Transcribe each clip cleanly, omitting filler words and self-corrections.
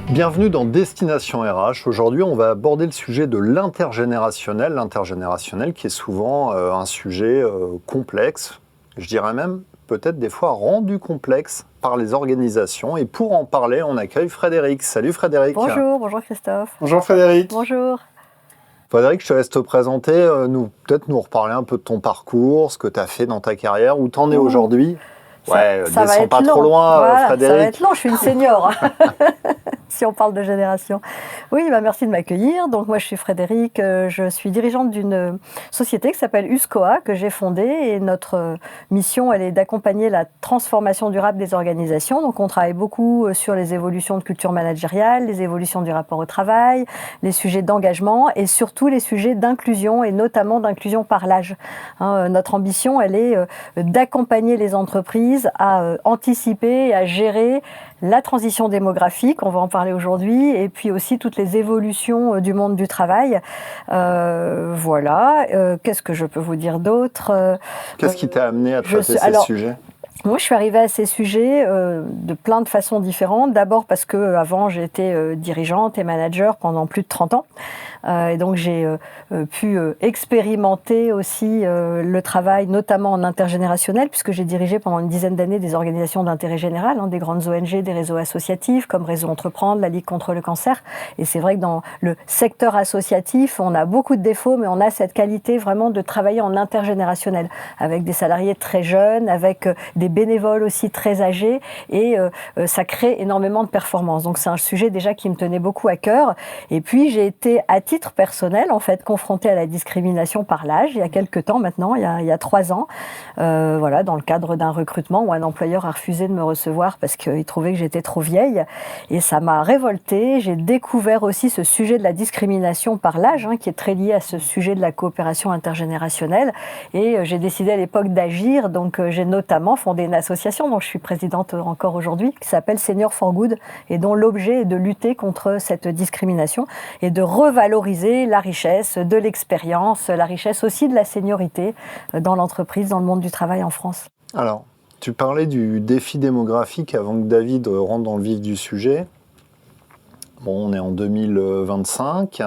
Bienvenue dans Destination RH. Aujourd'hui, on va aborder le sujet de l'intergénérationnel. L'intergénérationnel qui est souvent un sujet complexe, je dirais même peut-être des fois rendu complexe par les organisations. Et pour en parler, on accueille Frédéric. Salut Frédéric. Bonjour Christophe. Bonjour Frédéric. Bonjour. Frédéric, je te laisse te présenter, peut-être nous reparler un peu de ton parcours, ce que tu as fait dans ta carrière, où tu en es aujourd'hui. Ça va être pas long. Trop loin, voilà, Frédéric. Ça va être long, je suis une senior, si on parle de génération. Oui, merci de m'accueillir. Donc moi, je suis Frédéric, je suis dirigeante d'une société qui s'appelle USCOA, que j'ai fondée. Et notre mission, elle est d'accompagner la transformation durable des organisations. Donc on travaille beaucoup sur les évolutions de culture managériale, les évolutions du rapport au travail, les sujets d'engagement et surtout les sujets d'inclusion et notamment d'inclusion par l'âge. Notre ambition, elle est d'accompagner les entreprises à anticiper et à gérer la transition démographique, on va en parler aujourd'hui, et puis aussi toutes les évolutions du monde du travail. Qu'est-ce que je peux vous dire d'autre ? Qu'est-ce qui t'a amené à traiter ces sujets ? Moi, je suis arrivée à ces sujets de plein de façons différentes. D'abord parce que avant, j'ai été dirigeante et manager pendant plus de 30 ans. Et donc, j'ai pu expérimenter aussi le travail, notamment en intergénérationnel, puisque j'ai dirigé pendant une dizaine d'années des organisations d'intérêt général, des grandes ONG, des réseaux associatifs, comme Réseau Entreprendre, la Ligue contre le cancer. Et c'est vrai que dans le secteur associatif, on a beaucoup de défauts, mais on a cette qualité vraiment de travailler en intergénérationnel, avec des salariés très jeunes, avec des bénévoles aussi très âgés, et ça crée énormément de performances. Donc c'est un sujet déjà qui me tenait beaucoup à cœur. Et puis j'ai été à titre personnel en fait confrontée à la discrimination par l'âge il y a quelques temps maintenant, il y a 3 ans, dans le cadre d'un recrutement où un employeur a refusé de me recevoir parce qu'il trouvait que j'étais trop vieille, et ça m'a révoltée. J'ai découvert aussi ce sujet de la discrimination par l'âge qui est très lié à ce sujet de la coopération intergénérationnelle, et j'ai décidé à l'époque d'agir. Donc j'ai notamment fondé une association dont je suis présidente encore aujourd'hui, qui s'appelle Senior for Good, et dont l'objet est de lutter contre cette discrimination et de revaloriser la richesse de l'expérience, la richesse aussi de la seniorité dans l'entreprise, dans le monde du travail en France. Alors, tu parlais du défi démographique avant que David rentre dans le vif du sujet. Bon, on est en 2025.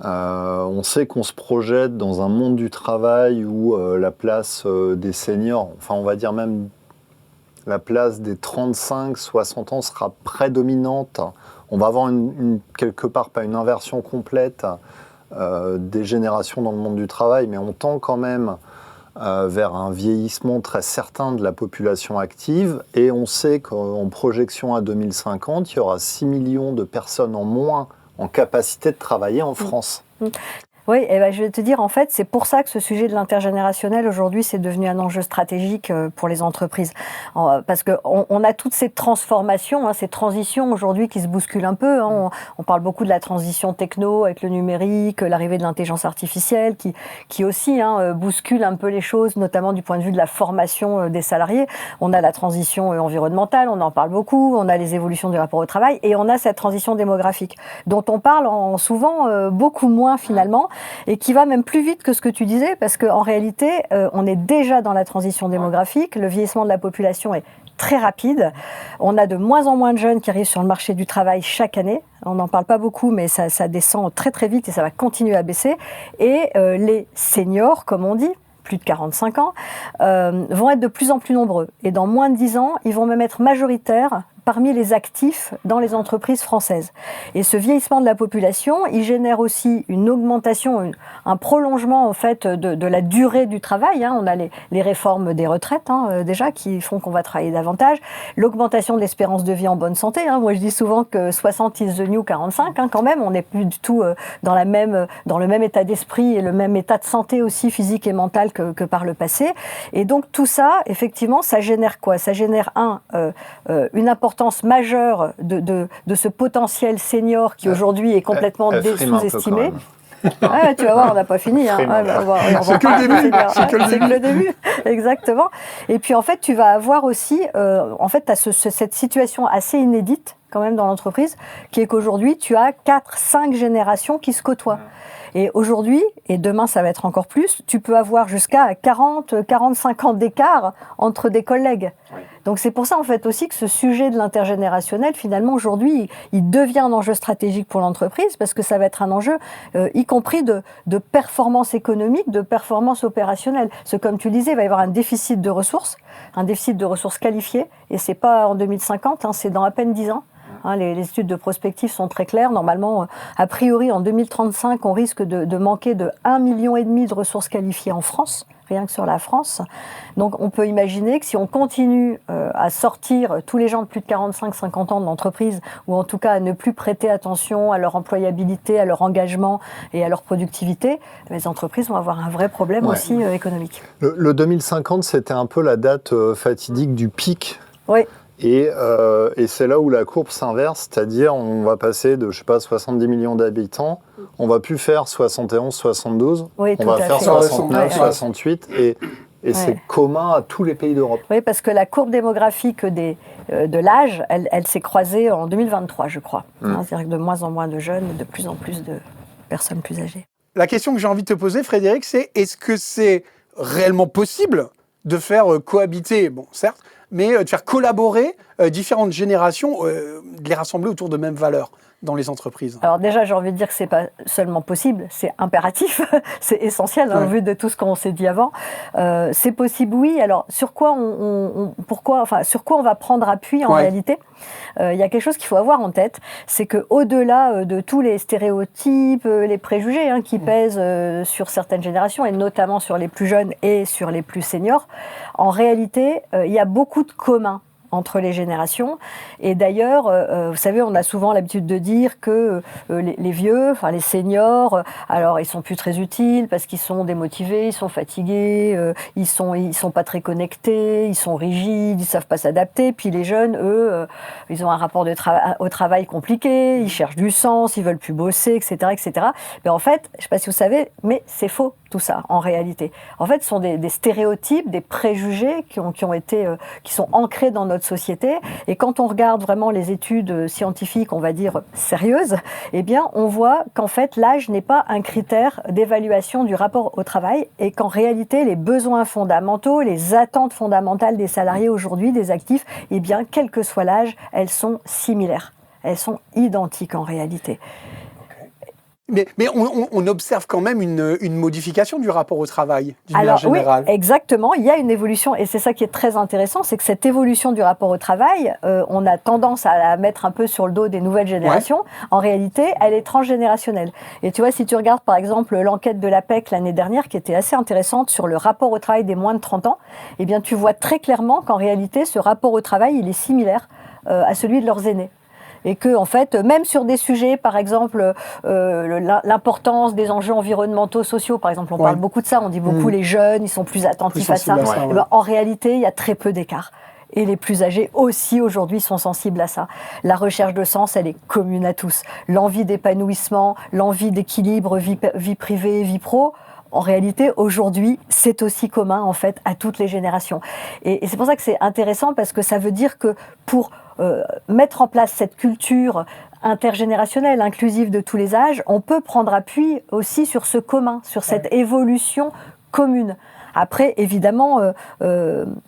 On sait qu'on se projette dans un monde du travail où la place des seniors, enfin on va dire même la place des 35-60 ans sera prédominante. On va avoir quelque part, pas une inversion complète des générations dans le monde du travail, mais on tend quand même vers un vieillissement très certain de la population active. Et on sait qu'en projection à 2050, il y aura 6 millions de personnes en moins en capacité de travailler en France. Oui, je vais te dire, en fait, c'est pour ça que ce sujet de l'intergénérationnel, aujourd'hui, c'est devenu un enjeu stratégique pour les entreprises. Parce qu'on a toutes ces transformations, ces transitions aujourd'hui qui se bousculent un peu. On parle beaucoup de la transition techno avec le numérique, l'arrivée de l'intelligence artificielle qui aussi bouscule un peu les choses, notamment du point de vue de la formation des salariés. On a la transition environnementale, on en parle beaucoup, on a les évolutions du rapport au travail, et on a cette transition démographique dont on parle souvent beaucoup moins finalement, et qui va même plus vite que ce que tu disais, parce qu'en réalité, on est déjà dans la transition démographique, le vieillissement de la population est très rapide, on a de moins en moins de jeunes qui arrivent sur le marché du travail chaque année, on n'en parle pas beaucoup, mais ça descend très très vite et ça va continuer à baisser, et les seniors, comme on dit, plus de 45 ans, vont être de plus en plus nombreux, et dans moins de 10 ans, ils vont même être majoritaires parmi les actifs dans les entreprises françaises. Et ce vieillissement de la population, il génère aussi une augmentation, un prolongement en fait de la durée du travail. On a les réformes des retraites déjà qui font qu'on va travailler davantage. L'augmentation de l'espérance de vie en bonne santé. Moi je dis souvent que 60 is the new 45 quand même. On n'est plus du tout dans le même état d'esprit et le même état de santé aussi physique et mental que par le passé. Et donc tout ça, effectivement, ça génère quoi ? Ça génère une importance majeure de ce potentiel senior qui aujourd'hui est complètement sous-estimé. Tu vas voir, on n'a pas fini. C'est que le début. Exactement. Et puis en fait, tu vas avoir aussi, tu as cette situation assez inédite quand même dans l'entreprise, qui est qu'aujourd'hui, tu as 4-5 générations qui se côtoient. Et aujourd'hui, et demain ça va être encore plus, tu peux avoir jusqu'à 40-45 ans d'écart entre des collègues. Oui. Donc c'est pour ça en fait aussi que ce sujet de l'intergénérationnel, finalement aujourd'hui, il devient un enjeu stratégique pour l'entreprise, parce que ça va être un enjeu, y compris de performance économique, de performance opérationnelle. Parce que comme tu le disais, il va y avoir un déficit de ressources qualifiées, et c'est pas en 2050, c'est dans à peine 10 ans. Les études de prospective sont très claires. Normalement, a priori, en 2035, on risque de manquer de 1,5 million de ressources qualifiées en France, rien que sur la France. Donc, on peut imaginer que si on continue à sortir tous les gens de plus de 45-50 ans de l'entreprise, ou en tout cas à ne plus prêter attention à leur employabilité, à leur engagement et à leur productivité, les entreprises vont avoir un vrai problème aussi économique. Le 2050, c'était un peu la date fatidique du pic. Oui. Et c'est là où la courbe s'inverse, c'est-à-dire on va passer de, 70 millions d'habitants, on va plus faire 71, 72, on va faire 69, 68, et c'est commun à tous les pays d'Europe. Oui, parce que la courbe démographique de l'âge, elle s'est croisée en 2023, je crois. C'est-à-dire que de moins en moins de jeunes, et de plus en plus de personnes plus âgées. La question que j'ai envie de te poser, Frédéric, c'est est-ce que c'est réellement possible de faire cohabiter, bon, certes, mais de faire collaborer différentes générations, de les rassembler autour de mêmes valeurs dans les entreprises? Alors déjà, j'ai envie de dire que c'est pas seulement possible, c'est impératif, c'est essentiel, au vu de tout ce qu'on s'est dit avant. C'est possible, oui. Alors, sur quoi sur quoi on va prendre appui en réalité? Il y a quelque chose qu'il faut avoir en tête, c'est qu'au-delà de tous les stéréotypes, les préjugés qui pèsent sur certaines générations, et notamment sur les plus jeunes et sur les plus seniors, en réalité, il y a beaucoup de communs entre les générations. Et d'ailleurs, vous savez, on a souvent l'habitude de dire que les vieux, enfin les seniors, alors ils sont plus très utiles parce qu'ils sont démotivés, ils sont fatigués, ils sont pas très connectés, ils sont rigides, ils savent pas s'adapter. Puis les jeunes, eux, ils ont un rapport au travail compliqué, ils cherchent du sens, ils veulent plus bosser, etc., etc. Mais en fait, je sais pas si vous savez, mais c'est faux tout ça en réalité. En fait, ce sont des stéréotypes, des préjugés qui sont ancrés dans notre société. Et quand on regarde vraiment les études scientifiques, on va dire sérieuses, eh bien, on voit qu'en fait, l'âge n'est pas un critère d'évaluation du rapport au travail, et qu'en réalité, les besoins fondamentaux, les attentes fondamentales des salariés aujourd'hui, des actifs, eh bien, quel que soit l'âge, elles sont similaires. Elles sont identiques en réalité. Mais on observe quand même une modification du rapport au travail, d'une manière générale. Oui, exactement. Il y a une évolution, et c'est ça qui est très intéressant, c'est que cette évolution du rapport au travail, on a tendance à la mettre un peu sur le dos des nouvelles générations. Ouais. En réalité, elle est transgénérationnelle. Et tu vois, si tu regardes par exemple l'enquête de l'APEC l'année dernière, qui était assez intéressante sur le rapport au travail des moins de 30 ans, eh bien, tu vois très clairement qu'en réalité, ce rapport au travail, il est similaire à celui de leurs aînés. Et que, en fait, même sur des sujets, par exemple, l'importance des enjeux environnementaux, sociaux, par exemple, on parle beaucoup de ça, on dit beaucoup les jeunes, ils sont plus attentifs à ça. Et ben, en réalité, il y a très peu d'écart. Et les plus âgés aussi, aujourd'hui, sont sensibles à ça. La recherche de sens, elle est commune à tous. L'envie d'épanouissement, l'envie d'équilibre, vie privée, vie pro, en réalité, aujourd'hui, c'est aussi commun, en fait, à toutes les générations. Et c'est pour ça que c'est intéressant, parce que ça veut dire que pour mettre en place cette culture intergénérationnelle, inclusive de tous les âges, on peut prendre appui aussi sur ce commun, sur cette évolution commune. Après, évidemment,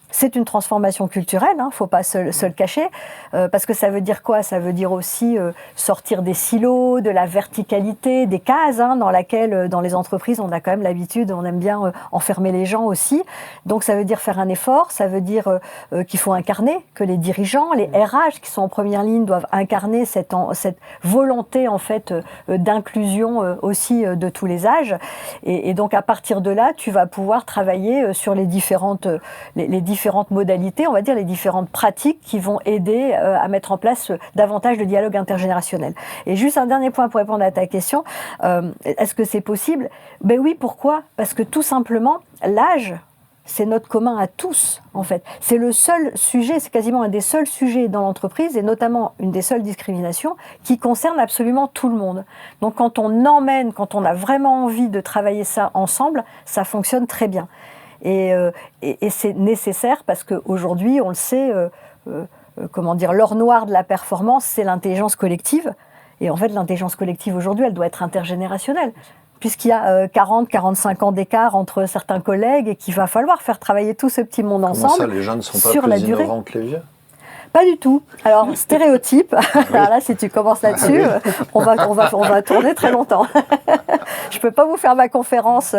c'est une transformation culturelle, faut pas se le cacher, parce que ça veut dire quoi? Ça veut dire aussi sortir des silos, de la verticalité, des cases dans laquelle, dans les entreprises, on a quand même l'habitude, on aime bien enfermer les gens aussi. Donc ça veut dire faire un effort, ça veut dire qu'il faut incarner, que les dirigeants, les RH qui sont en première ligne doivent incarner cette volonté en fait d'inclusion aussi de tous les âges. Et donc à partir de là, tu vas pouvoir travailler sur les différentes modalités, on va dire les différentes pratiques qui vont aider à mettre en place davantage de dialogue intergénérationnel. Et juste un dernier point pour répondre à ta question, est-ce que c'est possible? Ben oui, pourquoi? Parce que tout simplement, l'âge, c'est notre commun à tous, en fait. C'est le seul sujet, c'est quasiment un des seuls sujets dans l'entreprise, et notamment une des seules discriminations, qui concerne absolument tout le monde. Donc quand on a vraiment envie de travailler ça ensemble, ça fonctionne très bien. Et c'est nécessaire parce qu'aujourd'hui, on le sait, l'or noir de la performance, c'est l'intelligence collective. Et en fait, l'intelligence collective aujourd'hui, elle doit être intergénérationnelle, puisqu'il y a 40-45 ans d'écart entre certains collègues et qu'il va falloir faire travailler tout ce petit monde ensemble. Comment ça, les jeunes ne sont pas plus innovants que les vieux? Pas du tout. Alors, stéréotype, alors là, si tu commences là-dessus, on va tourner très longtemps. Je ne peux pas vous faire la conférence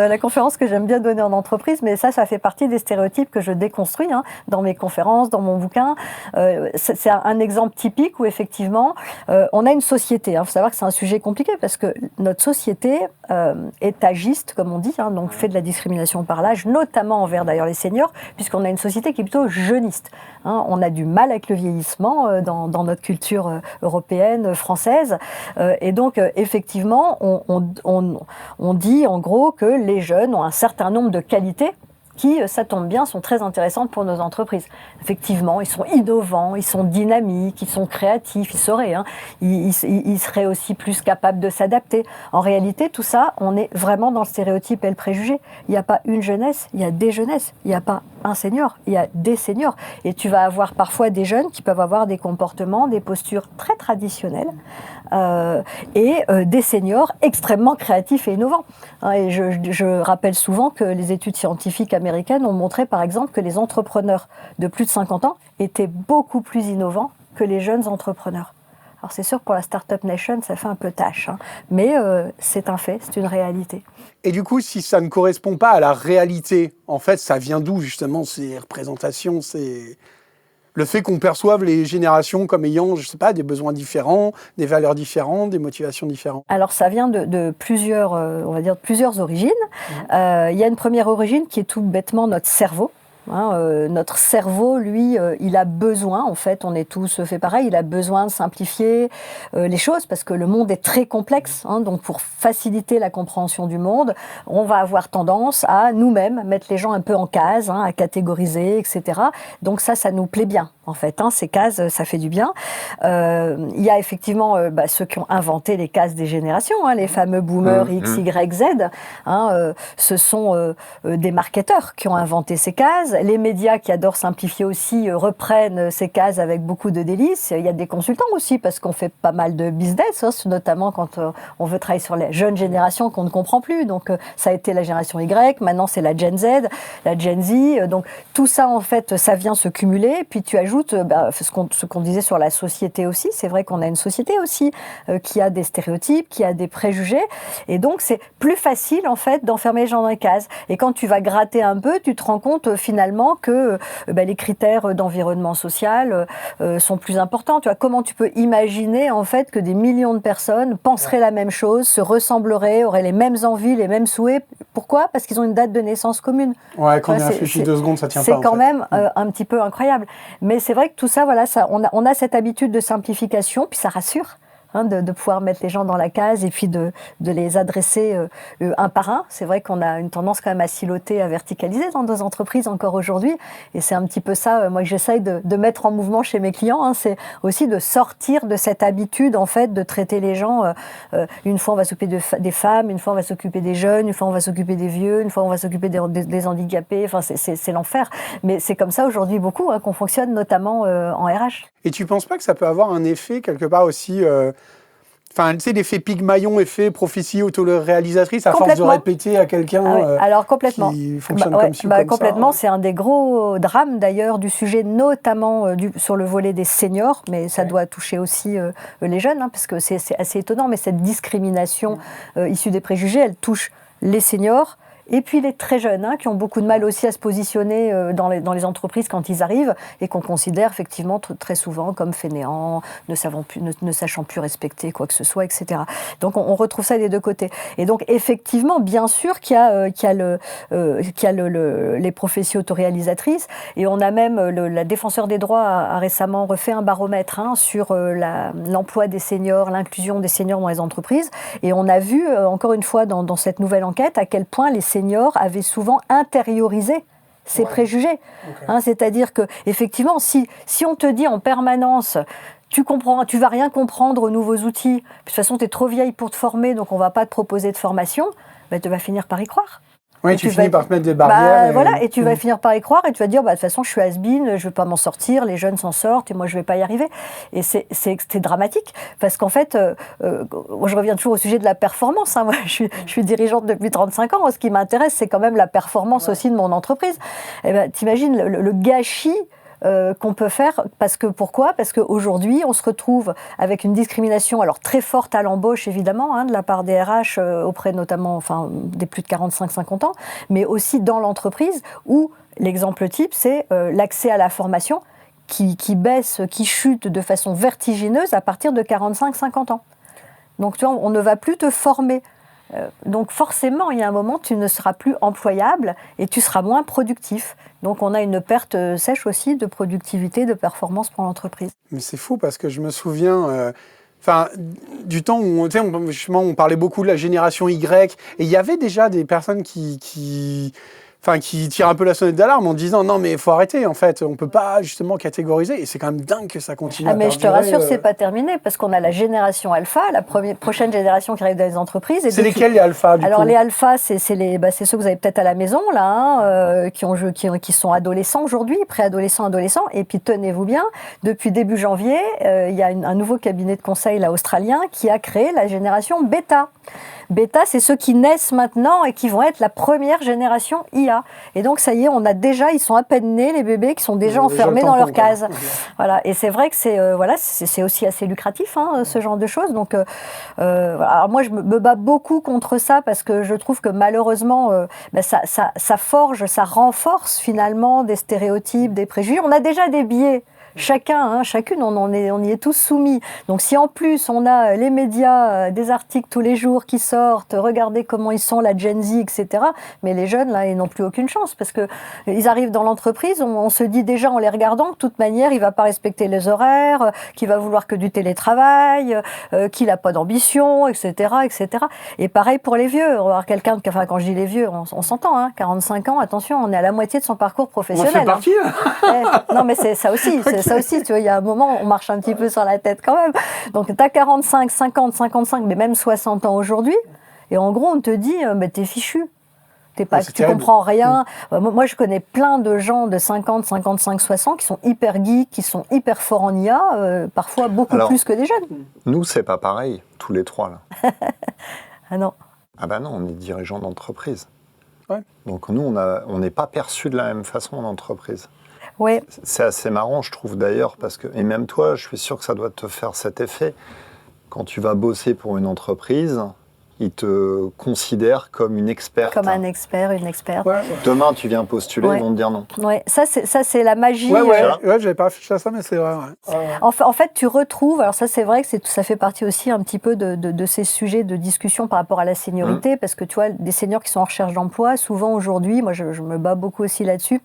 que j'aime bien donner en entreprise, mais ça fait partie des stéréotypes que je déconstruis dans mes conférences, dans mon bouquin. C'est un exemple typique où, effectivement, on a une société. Il faut savoir que c'est un sujet compliqué parce que notre société est agiste, comme on dit, donc fait de la discrimination par l'âge, notamment envers d'ailleurs les seniors, puisqu'on a une société qui est plutôt jeuniste. On a du mal avec le vieillissement dans notre culture européenne, française. Et donc, effectivement, on dit en gros que les jeunes ont un certain nombre de qualités qui, ça tombe bien, sont très intéressantes pour nos entreprises. Effectivement, ils sont innovants, ils sont dynamiques, ils sont créatifs, ils sauraient, ils seraient aussi plus capables de s'adapter. En réalité, tout ça, on est vraiment dans le stéréotype et le préjugé. Il n'y a pas une jeunesse, il y a des jeunesses. Il n'y a pas un senior, il y a des seniors. Et tu vas avoir parfois des jeunes qui peuvent avoir des comportements, des postures très traditionnelles et des seniors extrêmement créatifs et innovants. Et je rappelle souvent que les études scientifiques américaines ont montré, par exemple, que les entrepreneurs de plus de 50 ans étaient beaucoup plus innovants que les jeunes entrepreneurs. Alors c'est sûr, pour la Startup Nation, ça fait un peu tâche, mais c'est un fait, c'est une réalité. Et du coup, si ça ne correspond pas à la réalité, en fait, ça vient d'où justement ces représentations, le fait qu'on perçoive les générations comme ayant, je ne sais pas, des besoins différents, des valeurs différentes, des motivations différentes? Alors ça vient de plusieurs, on va dire, de plusieurs origines. Il y a une première origine qui est tout bêtement notre cerveau. Notre cerveau, lui, il a besoin, en fait, on est tous fait pareil, il a besoin de simplifier les choses parce que le monde est très complexe. Donc, pour faciliter la compréhension du monde, on va avoir tendance à nous-mêmes mettre les gens un peu en cases, à catégoriser, etc. Donc ça nous plaît bien, en fait. Ces cases, ça fait du bien. Il y a effectivement ceux qui ont inventé les cases des générations, les fameux boomers X, Y, Z. Ce sont des marketeurs qui ont inventé ces cases. Les médias qui adorent simplifier aussi reprennent ces cases avec beaucoup de délices. Il y a des consultants aussi parce qu'on fait pas mal de business, notamment quand on veut travailler sur les jeunes générations qu'on ne comprend plus. Donc ça a été la génération Y, maintenant c'est la Gen Z, la Gen Z. Donc tout ça en fait, ça vient se cumuler. Puis tu ajoutes ce qu'on disait sur la société aussi. C'est vrai qu'on a une société aussi qui a des stéréotypes, qui a des préjugés. Et donc c'est plus facile en fait d'enfermer les gens dans les cases. Et quand tu vas gratter un peu, tu te rends compte finalement que les critères d'environnement social sont plus importants. Tu vois, comment tu peux imaginer en fait que des millions de personnes penseraient la même chose, se ressembleraient, auraient les mêmes envies, les mêmes souhaits? Pourquoi? Parce qu'ils ont une date de naissance commune. Ouais, quand on y réfléchit 2 secondes, ça tient pas. C'est quand même un petit peu incroyable. Mais c'est vrai que tout ça, on a cette habitude de simplification, puis ça rassure. De pouvoir mettre les gens dans la case et puis de les adresser un par un. C'est vrai qu'on a une tendance quand même à siloter, à verticaliser dans nos entreprises encore aujourd'hui. Et c'est un petit peu ça, moi, que j'essaye de mettre en mouvement chez mes clients. C'est aussi de sortir de cette habitude, en fait, de traiter les gens. Une fois, on va s'occuper des femmes, une fois, on va s'occuper des jeunes, une fois, on va s'occuper des vieux, une fois, on va s'occuper des handicapés. Enfin, c'est l'enfer. Mais c'est comme ça aujourd'hui beaucoup qu'on fonctionne, notamment en RH. Et tu ne penses pas que ça peut avoir un effet quelque part aussi, tu sais, l'effet Pygmalion, effet prophétie autoréalisatrice, à force de répéter à quelqu'un alors, complètement. qui fonctionne comme ci ou comme complètement, ça. C'est un des gros drames d'ailleurs du sujet, notamment sur le volet des seniors, mais ça doit toucher aussi les jeunes, parce que c'est assez étonnant, mais cette discrimination issue des préjugés, elle touche les seniors, et puis les très jeunes, qui ont beaucoup de mal aussi à se positionner dans les entreprises quand ils arrivent et qu'on considère effectivement très souvent comme fainéants, ne sachant plus respecter quoi que ce soit, etc. Donc on retrouve ça des deux côtés. Et donc effectivement, bien sûr qu'il y a les prophéties autoréalisatrices, et on a même, la défenseur des droits a récemment refait un baromètre sur l'emploi des seniors, l'inclusion des seniors dans les entreprises, et on a vu encore une fois dans cette nouvelle enquête à quel point les seniors avaient souvent intériorisé ces préjugés. C'est-à-dire que effectivement, si on te dit en permanence tu vas rien comprendre aux nouveaux outils, de toute façon tu es trop vieille pour te former, donc on va pas te proposer de formation, tu vas finir par y croire. Oui, Et tu finis par te mettre des barrières. Bah, voilà, et tu vas finir par y croire et tu vas dire, bah, de toute façon, je suis has-been, je ne vais pas m'en sortir, les jeunes s'en sortent et moi, je ne vais pas y arriver. Et c'est dramatique parce qu'en fait, je reviens toujours au sujet de la performance. Hein. Moi, je suis dirigeante depuis 35 ans. Ce qui m'intéresse, c'est quand même la performance aussi de mon entreprise. Et ben, t'imagines le gâchis qu'on peut faire, pourquoi ? Parce qu'aujourd'hui, on se retrouve avec une discrimination alors très forte à l'embauche, évidemment, hein, de la part des RH auprès notamment des plus de 45-50 ans, mais aussi dans l'entreprise où l'exemple type, c'est l'accès à la formation qui baisse, qui chute de façon vertigineuse à partir de 45-50 ans. Donc, tu vois, on ne va plus te former. Donc forcément, il y a un moment, tu ne seras plus employable et tu seras moins productif. Donc on a une perte sèche aussi de productivité, de performance pour l'entreprise. Mais c'est fou parce que je me souviens du temps où justement, on parlait beaucoup de la génération Y et il y avait déjà des personnes qui tirent un peu la sonnette d'alarme en disant non mais il faut arrêter, en fait, on ne peut pas justement catégoriser et c'est quand même dingue que ça continue à perdurer. Mais je te rassure, c'est pas terminé parce qu'on a la génération alpha, la prochaine génération qui arrive dans les entreprises. C'est lesquels les alphas du coup ? Alors les alphas, c'est ceux que vous avez peut-être à la maison là, hein, qui sont adolescents aujourd'hui, préadolescents, adolescents. Et puis tenez-vous bien, depuis début janvier, il y a un nouveau cabinet de conseil là, australien qui a créé la génération bêta. Bêta, c'est ceux qui naissent maintenant et qui vont être la première génération IA. Et donc, ça y est, ils sont à peine nés, les bébés, qui sont déjà enfermés dans leur case. Voilà. Et c'est vrai que c'est aussi assez lucratif, hein, ce genre de choses. Donc, alors moi, je me bats beaucoup contre ça parce que je trouve que malheureusement, ça forge, ça renforce finalement des stéréotypes, des préjugés. On a déjà des biais. Chacune, on y est tous soumis. Donc si en plus on a les médias, des articles tous les jours qui sortent, regardez comment ils sont, la Gen Z, etc. Mais les jeunes, là, ils n'ont plus aucune chance parce qu'ils arrivent dans l'entreprise, on se dit déjà en les regardant, de toute manière, il ne va pas respecter les horaires, qu'il va vouloir que du télétravail, qu'il n'a pas d'ambition, etc., etc. Et pareil pour les vieux. On va avoir quelqu'un, quand je dis les vieux, on s'entend, hein, 45 ans, attention, on est à la moitié de son parcours professionnel. On fait partie, hein. Non, mais c'est ça aussi. Ça aussi, tu vois, il y a un moment, on marche un petit peu sur la tête quand même. Donc, tu as 45, 50, 55, mais même 60 ans aujourd'hui. Et en gros, on te dit, t'es fichu. Tu comprends rien. Moi, je connais plein de gens de 50, 55, 60 qui sont hyper geeks, qui sont hyper forts en IA, parfois beaucoup plus que des jeunes. Nous, c'est pas pareil, tous les trois, là. Ah non. Ah bah non, on est dirigeant d'entreprise. Ouais. Donc nous, on n'est pas perçus de la même façon en entreprise. Ouais. C'est assez marrant, je trouve d'ailleurs, parce que, et même toi, je suis sûr que ça doit te faire cet effet. Quand tu vas bosser pour une entreprise, ils te considèrent comme une experte. Comme un expert, une experte. Ouais. Demain, tu viens postuler, ils vont te dire non. Ouais. Ça, c'est la magie. Ouais, j'avais pas réfléchi à ça, mais c'est vrai. Ouais. En fait, tu retrouves, alors ça c'est vrai que ça fait partie aussi un petit peu de ces sujets de discussion par rapport à la seniorité, parce que tu vois, des seniors qui sont en recherche d'emploi, souvent aujourd'hui, moi je me bats beaucoup aussi là-dessus,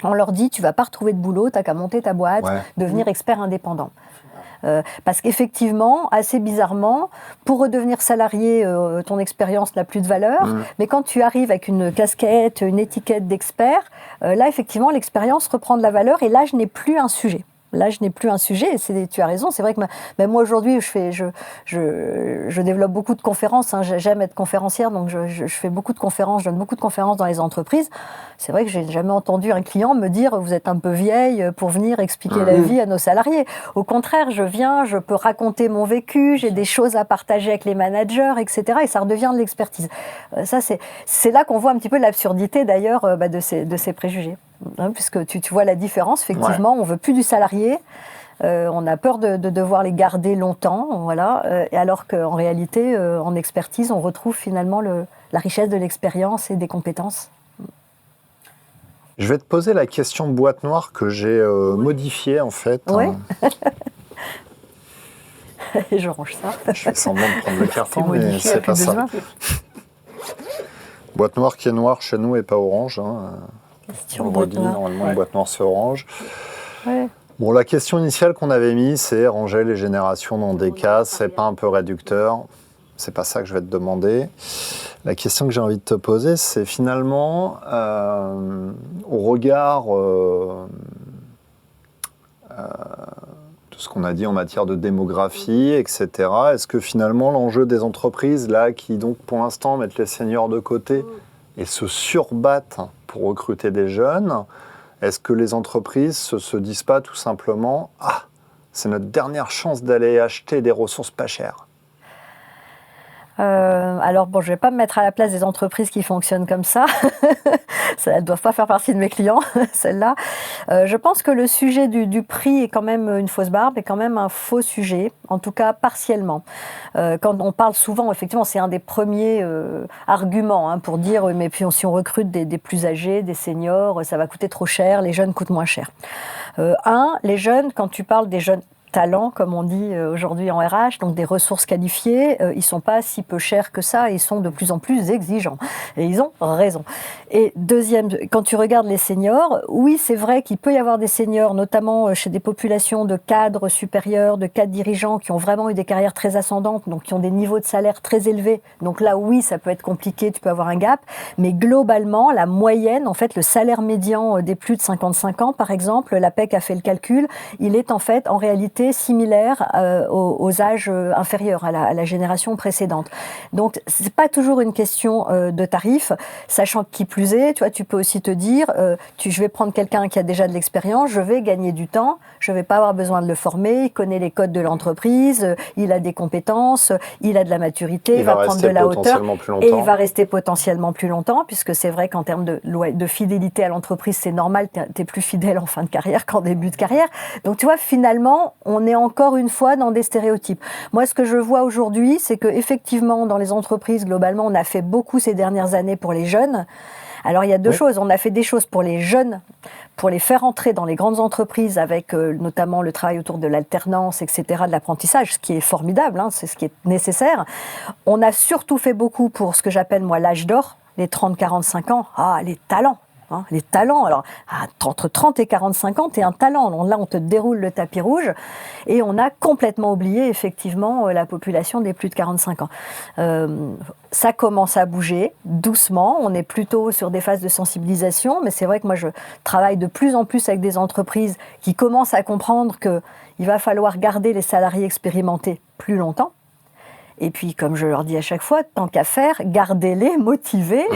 on leur dit, tu vas pas retrouver de boulot, tu n'as qu'à monter ta boîte, devenir expert indépendant. Parce qu'effectivement, assez bizarrement, pour redevenir salarié, ton expérience n'a plus de valeur, mais quand tu arrives avec une casquette, une étiquette d'expert, là, effectivement, l'expérience reprend de la valeur et l'âge n'est plus un sujet. Là, je n'ai plus un sujet, et tu as raison, c'est vrai que moi aujourd'hui, je développe beaucoup de conférences, hein, j'aime être conférencière, donc je fais beaucoup de conférences, je donne beaucoup de conférences dans les entreprises. C'est vrai que j'ai jamais entendu un client me dire « vous êtes un peu vieille pour venir expliquer la vie à nos salariés ». Au contraire, je viens, je peux raconter mon vécu, j'ai des choses à partager avec les managers, etc. et ça redevient de l'expertise. Ça, c'est là qu'on voit un petit peu l'absurdité d'ailleurs de ces préjugés. Hein, puisque tu vois la différence, effectivement, on veut plus du salarié, on a peur de devoir les garder longtemps, voilà, et alors qu'en réalité, en expertise, on retrouve finalement la richesse de l'expérience et des compétences. Je vais te poser la question boîte noire que j'ai modifiée en fait. Ouais. Et je range ça. Je fais semblant de prendre le carton, mais c'est pas ça. Boîte noire qui est noire chez nous et pas orange. Hein. On redit, normalement, une boîte noire c'est orange. Ouais. Bon, la question initiale qu'on avait mise, c'est ranger les générations dans des cases, c'est pas un peu réducteur? C'est pas ça que je vais te demander. La question que j'ai envie de te poser, c'est finalement, au regard de ce qu'on a dit en matière de démographie, etc., est-ce que finalement l'enjeu des entreprises, là, qui donc pour l'instant mettent les seniors de côté, et se surbattent pour recruter des jeunes, est-ce que les entreprises ne se disent pas tout simplement « Ah, c'est notre dernière chance d'aller acheter des ressources pas chères ». Alors bon, je ne vais pas me mettre à la place des entreprises qui fonctionnent comme ça. Elles ne doivent pas faire partie de mes clients, celles-là. Je pense que le sujet du prix est quand même une fausse barbe, est quand même un faux sujet, en tout cas partiellement. Quand on parle souvent, effectivement, c'est un des premiers arguments pour dire mais puis si on recrute des plus âgés, des seniors, ça va coûter trop cher, les jeunes coûtent moins cher. Les jeunes, quand tu parles des jeunes talents, comme on dit aujourd'hui en RH, donc des ressources qualifiées, ils ne sont pas si peu chers que ça, ils sont de plus en plus exigeants. Et ils ont raison. Et deuxième, quand tu regardes les seniors, oui, c'est vrai qu'il peut y avoir des seniors, notamment chez des populations de cadres supérieurs, de cadres dirigeants qui ont vraiment eu des carrières très ascendantes, donc qui ont des niveaux de salaire très élevés. Donc là, oui, ça peut être compliqué, tu peux avoir un gap. Mais globalement, la moyenne, en fait, le salaire médian des plus de 55 ans, par exemple, la PEC a fait le calcul, il est en fait, en réalité, similaire aux âges inférieurs, à la génération précédente. Donc, ce n'est pas toujours une question de tarif, sachant que qui plus est, tu vois, tu peux aussi te dire, je vais prendre quelqu'un qui a déjà de l'expérience, je vais gagner du temps, je ne vais pas avoir besoin de le former, il connaît les codes de l'entreprise, il a des compétences, il a de la maturité, il va prendre de la hauteur et il va rester potentiellement plus longtemps, puisque c'est vrai qu'en termes de fidélité à l'entreprise, c'est normal, tu es plus fidèle en fin de carrière qu'en début de carrière. Donc, tu vois, finalement, on est encore une fois dans des stéréotypes. Moi, ce que je vois aujourd'hui, c'est qu'effectivement, dans les entreprises, globalement, on a fait beaucoup ces dernières années pour les jeunes. Alors, il y a deux choses. On a fait des choses pour les jeunes, pour les faire entrer dans les grandes entreprises avec notamment le travail autour de l'alternance, etc., de l'apprentissage, ce qui est formidable, c'est ce qui est nécessaire. On a surtout fait beaucoup pour ce que j'appelle, moi, l'âge d'or, les 30-45 ans. Les talents. Les talents, alors entre 30 et 45 ans, tu es un talent. Là, on te déroule le tapis rouge et on a complètement oublié effectivement la population des plus de 45 ans. Ça commence à bouger doucement. On est plutôt sur des phases de sensibilisation, mais c'est vrai que moi, je travaille de plus en plus avec des entreprises qui commencent à comprendre qu'il va falloir garder les salariés expérimentés plus longtemps. Et puis, comme je leur dis à chaque fois, tant qu'à faire, gardez-les motivés,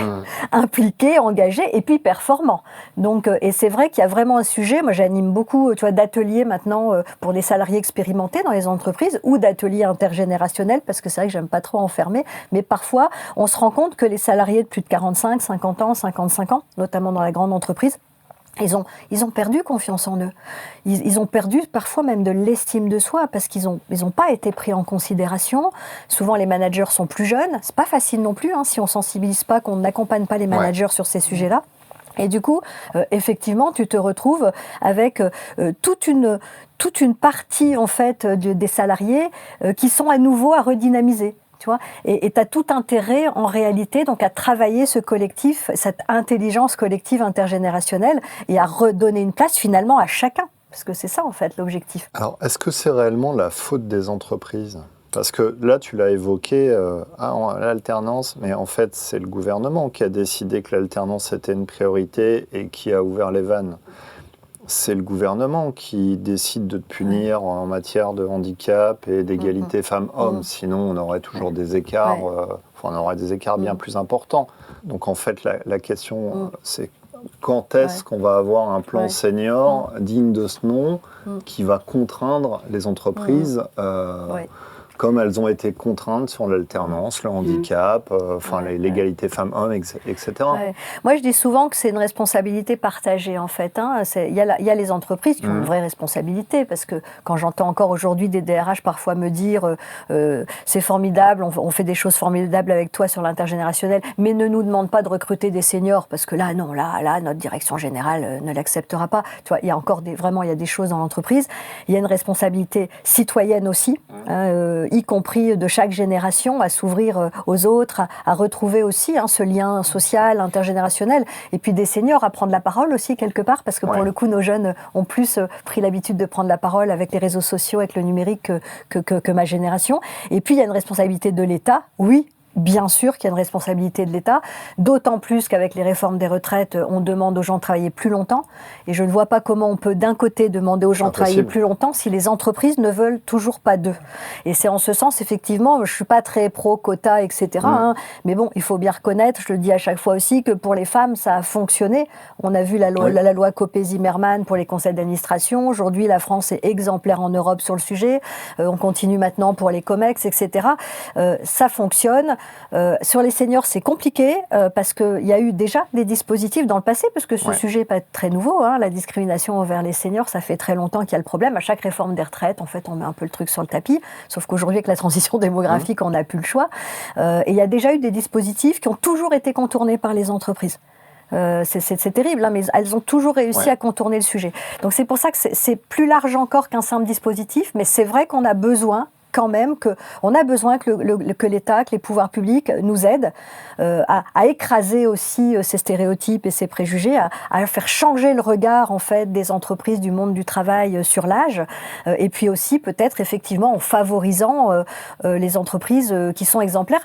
impliqués, engagés et puis performants. Donc, et c'est vrai qu'il y a vraiment un sujet. Moi, j'anime beaucoup, d'ateliers maintenant pour les salariés expérimentés dans les entreprises ou d'ateliers intergénérationnels parce que c'est vrai que j'aime pas trop enfermer. Mais parfois, on se rend compte que les salariés de plus de 45, 50 ans, 55 ans, notamment dans la grande entreprise, ils ont perdu confiance en eux. Ils ont perdu parfois même de l'estime de soi parce qu'ils ont pas été pris en considération. Souvent, les managers sont plus jeunes. C'est pas facile non plus si on sensibilise pas, qu'on n'accompagne pas les managers sur ces sujets-là. Et du coup, effectivement, tu te retrouves avec toute une partie en fait des salariés qui sont à nouveau à redynamiser. Tu vois, et tu as tout intérêt en réalité donc à travailler ce collectif, cette intelligence collective intergénérationnelle et à redonner une place finalement à chacun, parce que c'est ça en fait l'objectif. Alors, est-ce que c'est réellement la faute des entreprises ? Parce que là, tu l'as évoqué, l'alternance, mais en fait, c'est le gouvernement qui a décidé que l'alternance était une priorité et qui a ouvert les vannes. C'est le gouvernement qui décide de te punir en matière de handicap et d'égalité femmes-hommes. Sinon, on aurait toujours des écarts, on aurait des écarts bien plus importants. Donc, en fait, la question, c'est quand est-ce qu'on va avoir un plan senior digne de ce nom qui va contraindre les entreprises comme elles ont été contraintes sur l'alternance, le handicap, l'égalité femmes-hommes, etc. Moi, je dis souvent que c'est une responsabilité partagée, en fait. Il y a les entreprises qui ont une vraie responsabilité, parce que quand j'entends encore aujourd'hui des DRH parfois me dire c'est formidable, on fait des choses formidables avec toi sur l'intergénérationnel, mais ne nous demande pas de recruter des seniors, parce que là, notre direction générale ne l'acceptera pas. Tu vois, il y a encore il y a des choses dans l'entreprise. Il y a une responsabilité citoyenne aussi, y compris de chaque génération, à s'ouvrir aux autres, à retrouver aussi ce lien social, intergénérationnel, et puis des seniors à prendre la parole aussi quelque part, parce que pour le coup, nos jeunes ont plus pris l'habitude de prendre la parole avec les réseaux sociaux, avec le numérique que ma génération. Et puis, il y a une responsabilité de l'État, oui, bien sûr qu'il y a une responsabilité de l'État, d'autant plus qu'avec les réformes des retraites, on demande aux gens de travailler plus longtemps. Et je ne vois pas comment on peut d'un côté demander aux gens de travailler plus longtemps si les entreprises ne veulent toujours pas d'eux. Et c'est en ce sens, effectivement, je ne suis pas très pro-quota, etc. Mais bon, il faut bien reconnaître, je le dis à chaque fois aussi, que pour les femmes, ça a fonctionné. On a vu la loi Copé-Zimmermann pour les conseils d'administration. Aujourd'hui, la France est exemplaire en Europe sur le sujet. On continue maintenant pour les COMEX, etc. Ça fonctionne. Sur les seniors, c'est compliqué parce qu'il y a eu déjà des dispositifs dans le passé, parce que ce sujet n'est pas très nouveau. La discrimination envers les seniors, ça fait très longtemps qu'il y a le problème. À chaque réforme des retraites, en fait, on met un peu le truc sur le tapis. Sauf qu'aujourd'hui, avec la transition démographique, on n'a plus le choix. Et il y a déjà eu des dispositifs qui ont toujours été contournés par les entreprises. C'est terrible, mais elles ont toujours réussi à contourner le sujet. Donc c'est pour ça que c'est plus large encore qu'un simple dispositif, mais c'est vrai qu'on a besoin quand même que l'État, que les pouvoirs publics nous aident à écraser aussi ces stéréotypes et ces préjugés, à faire changer le regard en fait des entreprises, du monde du travail sur l'âge, et puis aussi peut-être effectivement en favorisant les entreprises qui sont exemplaires,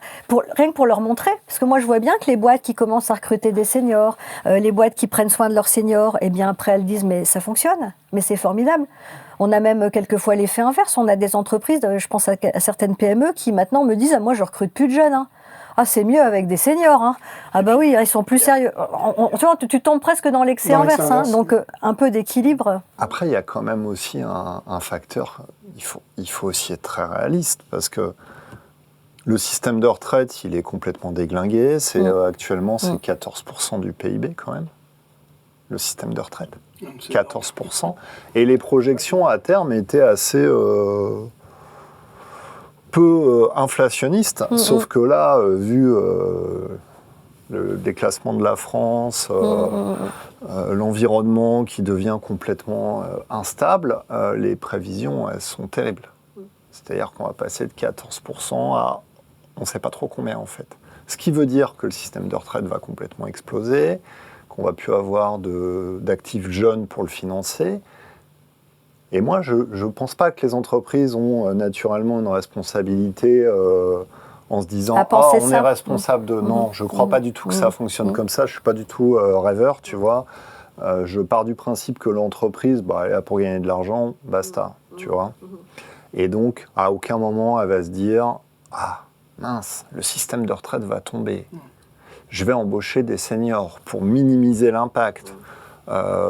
rien que pour leur montrer, parce que moi je vois bien que les boîtes qui commencent à recruter des seniors, les boîtes qui prennent soin de leurs seniors, et bien après elles disent mais ça fonctionne, mais c'est formidable. On a même quelquefois l'effet inverse. On a des entreprises, je pense à certaines PME, qui maintenant me disent « moi, je recrute plus de jeunes. Ah, c'est mieux avec des seniors. Ah bah oui, ils sont plus sérieux. » Tu vois, tu tombes presque dans l'excès inverse. Donc, un peu d'équilibre. Après, il y a quand même aussi un facteur. Il faut aussi être très réaliste, parce que le système de retraite, il est complètement déglingué. Actuellement, c'est 14% du PIB quand même, le système de retraite. 14%. Et les projections à terme étaient assez peu inflationnistes, sauf que là, vu le déclassement de la France, l'environnement qui devient complètement instable, les prévisions, elles sont terribles. C'est-à-dire qu'on va passer de 14% à on ne sait pas trop combien en fait. Ce qui veut dire que le système de retraite va complètement exploser, qu'on va plus avoir d'actifs jeunes pour le financer. Et moi, je ne pense pas que les entreprises ont naturellement une responsabilité en se disant « on est responsable de… » Non, je ne crois pas du tout que ça fonctionne comme ça. Je ne suis pas du tout rêveur, tu vois. Je pars du principe que l'entreprise, elle est là pour gagner de l'argent, basta, tu vois. Et donc, à aucun moment, elle va se dire « Ah, mince, le système de retraite va tomber. » Je vais embaucher des seniors pour minimiser l'impact.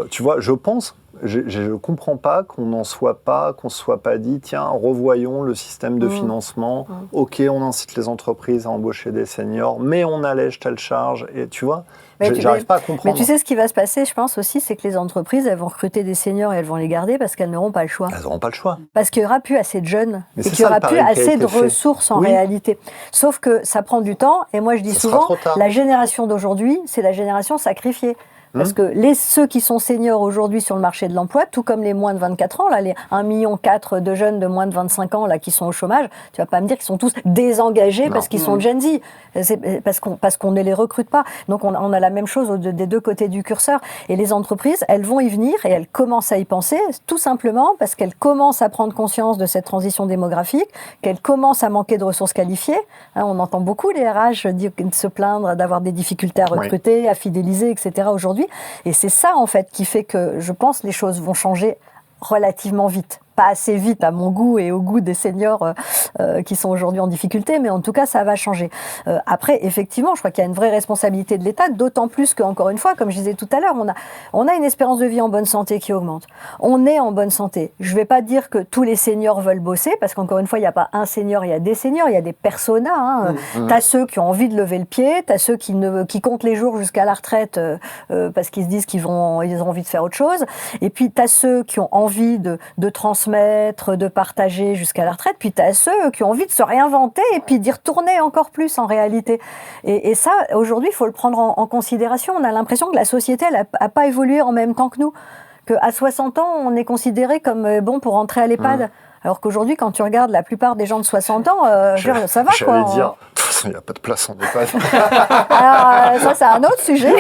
Tu vois, je ne comprends pas qu'on ne se soit pas dit, tiens, revoyons le système de financement. Ok, on incite les entreprises à embaucher des seniors, mais on allège telle charge. Et tu vois, j'arrive pas à comprendre. Mais tu sais, ce qui va se passer, je pense aussi, c'est que les entreprises, elles vont recruter des seniors et elles vont les garder parce qu'elles n'auront pas le choix. Elles n'auront pas le choix. Parce qu'il n'y aura plus assez de jeunes et qu'il n'y aura plus assez de ressources en réalité. Sauf que ça prend du temps. Et moi, je dis souvent, la génération d'aujourd'hui, c'est la génération sacrifiée. Parce que ceux qui sont seniors aujourd'hui sur le marché de l'emploi, tout comme les moins de 24 ans, là, les 1,4 million de jeunes de moins de 25 ans là, qui sont au chômage, tu vas pas me dire qu'ils sont tous désengagés parce qu'ils sont Gen Z. C'est parce qu'on ne les recrute pas. Donc on a la même chose des deux côtés du curseur. Et les entreprises, elles vont y venir et elles commencent à y penser, tout simplement parce qu'elles commencent à prendre conscience de cette transition démographique, qu'elles commencent à manquer de ressources qualifiées. On entend beaucoup les RH se plaindre d'avoir des difficultés à recruter, à fidéliser, etc. aujourd'hui. Et c'est ça, en fait, qui fait que, je pense, les choses vont changer relativement vite. Pas assez vite à mon goût et au goût des seniors qui sont aujourd'hui en difficulté, mais en tout cas, ça va changer. Après, effectivement, je crois qu'il y a une vraie responsabilité de l'État, d'autant plus qu'encore une fois, comme je disais tout à l'heure, on a une espérance de vie en bonne santé qui augmente. On est en bonne santé. Je ne vais pas dire que tous les seniors veulent bosser, parce qu'encore une fois, il n'y a pas un senior, il y a des seniors, il y a des personas. Tu as ceux qui ont envie de lever le pied, tu as ceux qui comptent les jours jusqu'à la retraite parce qu'ils se disent qu'ils ont envie de faire autre chose. Et puis, tu as ceux qui ont envie de transmettre, de partager jusqu'à la retraite, puis tu as ceux qui ont envie de se réinventer et puis d'y retourner encore plus en réalité. Et ça, aujourd'hui, il faut le prendre en considération. On a l'impression que la société, elle n'a pas évolué en même temps que nous. Qu'à 60 ans, on est considéré comme bon pour rentrer à l'EHPAD. Alors qu'aujourd'hui, quand tu regardes la plupart des gens de 60 ans, ça va quoi. J'allais dire, de toute façon, il n'y a pas de place en EHPAD. Alors, ça, c'est un autre sujet.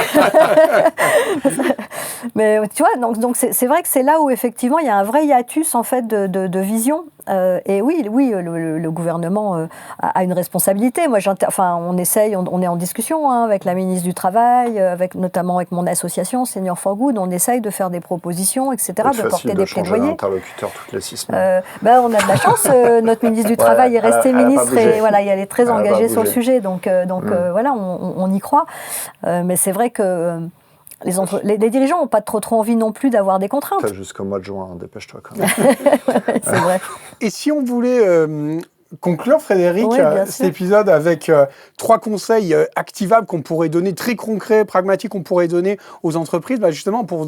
Mais tu vois, donc c'est vrai que c'est là où, effectivement, il y a un vrai hiatus, en fait, de vision Et oui, le gouvernement a une responsabilité. Moi, on essaye, on est en discussion avec la ministre du Travail, notamment avec mon association Senior for Good. On essaye de faire des propositions, etc., de porter des plaidoyers. Interlocuteur toutes les 6 semaines. On a de la chance. Notre ministre du Travail est restée ministre et voilà, elle est très engagée sur le sujet. Donc voilà, on y croit. Mais c'est vrai que les dirigeants n'ont pas trop envie non plus d'avoir des contraintes. T'as jusqu'au mois de juin, dépêche-toi quand même. C'est vrai. Et si on voulait conclure, Frédéric, cet épisode avec 3 conseils activables qu'on pourrait donner, très concrets, pragmatiques, qu'on pourrait donner aux entreprises, justement pour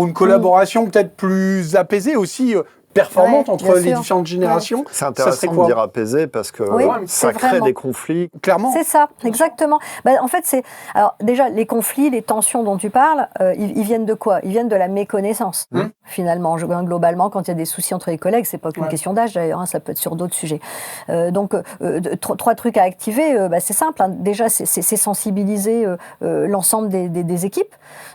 une collaboration peut-être plus apaisée aussi, performante entre les différentes générations. C'est intéressant de dire apaisé parce que ça crée des conflits. Clairement. C'est ça, exactement. En fait, alors déjà, les conflits, les tensions dont tu parles, ils viennent de quoi? Ils viennent de la méconnaissance. Finalement, globalement, quand il y a des soucis entre les collègues, c'est pas qu'une question d'âge d'ailleurs, ça peut être sur d'autres sujets. Donc, 3 trucs à activer, c'est simple. Déjà, c'est sensibiliser l'ensemble des équipes.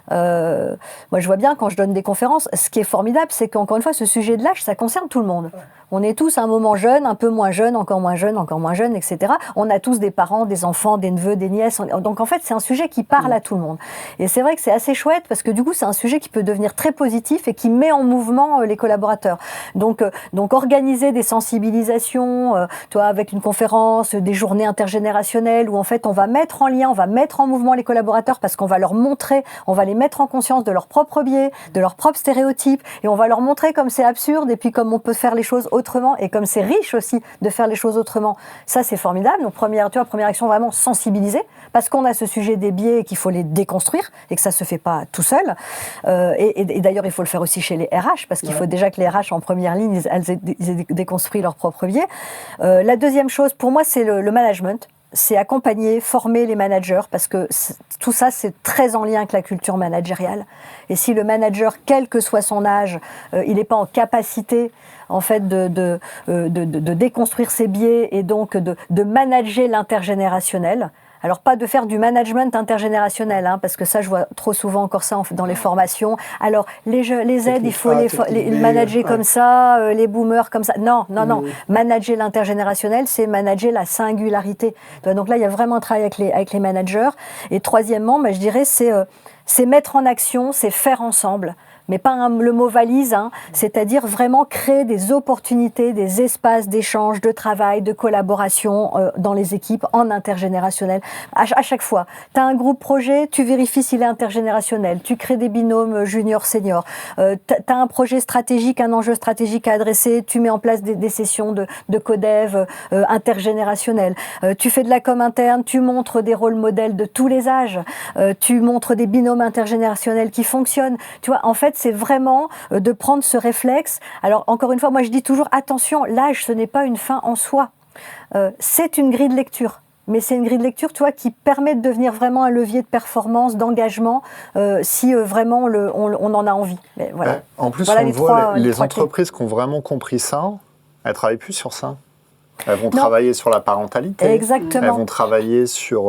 Moi, je vois bien quand je donne des conférences, ce qui est formidable, c'est qu'encore une fois, ce sujet de l'âge, ça concerne tout le monde. On est tous à un moment jeune, un peu moins jeune, encore moins jeune, etc. On a tous des parents, des enfants, des neveux, des nièces. Donc en fait, c'est un sujet qui parle à tout le monde. Et c'est vrai que c'est assez chouette parce que du coup, c'est un sujet qui peut devenir très positif et qui met en mouvement les collaborateurs. Donc organiser des sensibilisations, avec une conférence, des journées intergénérationnelles où en fait, on va mettre en lien, on va mettre en mouvement les collaborateurs parce qu'on va leur montrer, on va les mettre en conscience de leurs propres biais, de leurs propres stéréotypes et on va leur montrer comme c'est absurde et puis comme on peut faire les choses autrement et comme c'est riche aussi de faire les choses autrement. Ça, c'est formidable. Donc, première action, vraiment sensibiliser parce qu'on a ce sujet des biais et qu'il faut les déconstruire et que ça se fait pas tout seul. Et d'ailleurs, il faut le faire aussi chez les RH parce qu'il faut déjà que les RH en première ligne, elles aient déconstruit leurs propres biais. La deuxième chose, pour moi, c'est le management. C'est accompagner, former les managers parce que tout ça, c'est très en lien avec la culture managériale. Et si le manager, quel que soit son âge, il n'est pas en capacité en fait de déconstruire ses biais et donc de manager l'intergénérationnel. Alors pas de faire du management intergénérationnel, parce que ça je vois trop souvent encore ça dans les formations. Alors les aides, il faut les manager comme ça, les boomers comme ça. Non. Manager l'intergénérationnel, c'est manager la singularité. Donc là, il y a vraiment un travail avec les managers. Et troisièmement, je dirais, c'est mettre en action, c'est faire ensemble. Mais pas le mot valise, c'est-à-dire vraiment créer des opportunités, des espaces d'échange, de travail, de collaboration dans les équipes en intergénérationnel. À chaque fois, tu as un groupe projet, tu vérifies s'il est intergénérationnel, tu crées des binômes junior-senior, tu as un projet stratégique, un enjeu stratégique à adresser, tu mets en place des sessions de codev intergénérationnel, tu fais de la com interne, tu montres des rôles modèles de tous les âges, tu montres des binômes intergénérationnels qui fonctionnent. Tu vois, en fait, c'est vraiment de prendre ce réflexe. Alors, encore une fois, moi, je dis toujours, attention, l'âge, ce n'est pas une fin en soi. C'est une grille de lecture. Mais c'est une grille de lecture, qui permet de devenir vraiment un levier de performance, d'engagement, si vraiment on en a envie. Mais voilà. En plus, on voit les entreprises qui ont vraiment compris ça, elles ne travaillent plus sur ça. Elles vont travailler sur la parentalité. Exactement. Elles vont travailler sur...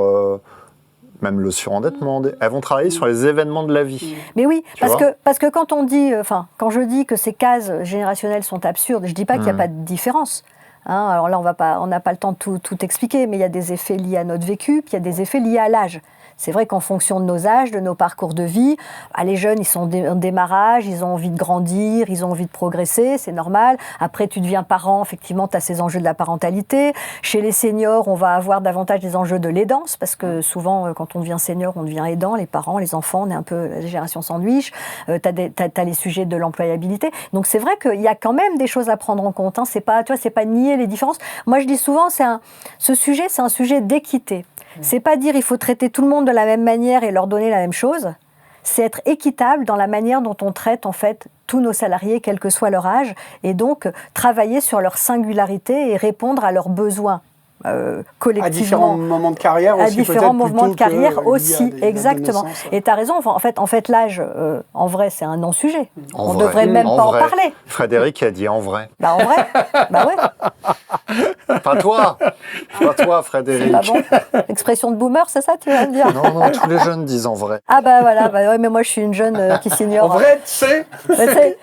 même le surendettement, elles vont travailler sur les événements de la vie. Mais oui, parce que quand on dit, quand je dis que ces cases générationnelles sont absurdes, je ne dis pas qu'il n'y a pas de différence. Alors là, on n'a pas le temps de tout expliquer, mais il y a des effets liés à notre vécu, puis il y a des effets liés à l'âge. C'est vrai qu'en fonction de nos âges, de nos parcours de vie, les jeunes, ils sont en démarrage, ils ont envie de grandir, ils ont envie de progresser, c'est normal. Après, tu deviens parent, effectivement, tu as ces enjeux de la parentalité. Chez les seniors, on va avoir davantage des enjeux de l'aidance, parce que souvent, quand on devient senior, on devient aidant, les parents, les enfants, on est un peu la génération sandwich. Tu as les sujets de l'employabilité. Donc, c'est vrai qu'il y a quand même des choses à prendre en compte. C'est pas nier les différences. Moi, je dis souvent, ce sujet, c'est un sujet d'équité. C'est pas dire il faut traiter tout le monde de la même manière et leur donner la même chose. C'est être équitable dans la manière dont on traite en fait tous nos salariés, quel que soit leur âge, et donc travailler sur leur singularité et répondre à leurs besoins collectivement. À différents moments de carrière aussi. À différents moments de carrière aussi, exactement. Et tu as raison, en fait l'âge, en vrai, c'est un non-sujet. On ne devrait même pas en parler. Frédéric a dit en vrai. En vrai, ouais. Pas toi, C'est Frédéric. pas bon. Expression de boomer, c'est ça, tu vas me dire? Non, tous les jeunes disent en vrai. Ah bah voilà, bah ouais, mais moi je suis une jeune qui En s'ignore. vrai, tu sais,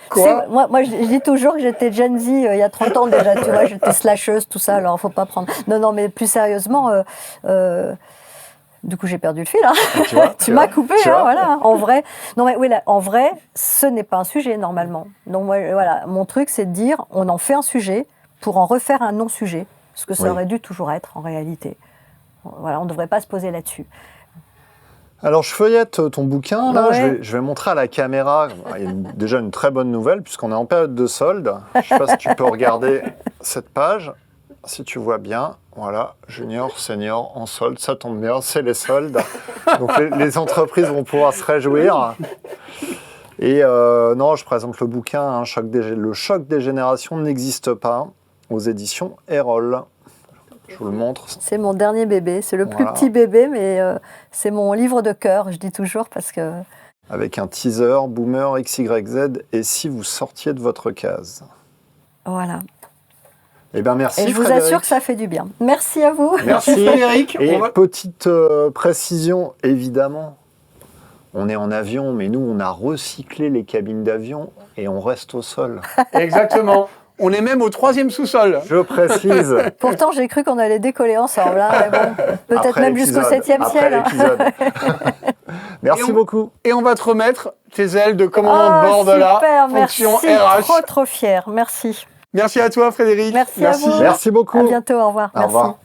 Quoi Moi, je dis toujours que j'étais Gen Z il y a 30 ans déjà, tu vois, j'étais slasheuse, tout ça, alors faut pas prendre. Non, mais plus sérieusement, du coup j'ai perdu le fil, hein. Tu m'as coupé, tu hein, vois. voilà. En vrai, non mais oui, là, en vrai, ce n'est pas un sujet normalement. Donc moi, voilà, mon truc c'est de dire, on en fait un sujet pour en refaire un non-sujet, ce que ça Oui. aurait dû toujours être en réalité. Voilà, on ne devrait pas se poser là-dessus. Alors, je feuillette ton bouquin, là, Ouais. je vais montrer à la caméra. Il y a déjà une très bonne nouvelle, puisqu'on est en période de solde. Je ne sais pas si tu peux regarder cette page, si tu vois bien. Voilà, junior, senior, en solde, ça tombe bien, c'est les soldes. Donc, les entreprises vont pouvoir se réjouir. Et non, je présente le bouquin, hein, Le choc des générations n'existe pas, aux éditions Erol. Je vous le montre. C'est mon dernier bébé, c'est le plus Voilà. petit bébé, mais c'est mon livre de cœur, je dis toujours, parce que... Avec un teaser, Boomer, XYZ, et si vous sortiez de votre case. Voilà. Eh bien, merci Et je vous Frédéric. assure que ça fait du bien. Merci à vous. merci Frédéric. Et On va- petite précision, évidemment, on est en avion, mais nous, on a recyclé les cabines d'avion et on reste au sol. Exactement. On est même au 3e sous-sol. Je précise. Pourtant, j'ai cru qu'on allait décoller ensemble, hein, mais bon, peut-être Après même jusqu'au l'épisode, 7e après ciel. Hein. l'épisode. Merci Et on- beaucoup. Et on va te remettre tes ailes de commandant de bord de la super, fonction merci. RH. Trop fière. Merci. Merci à toi Frédéric. Merci à vous. Merci beaucoup. À bientôt, au revoir. Au Merci. revoir.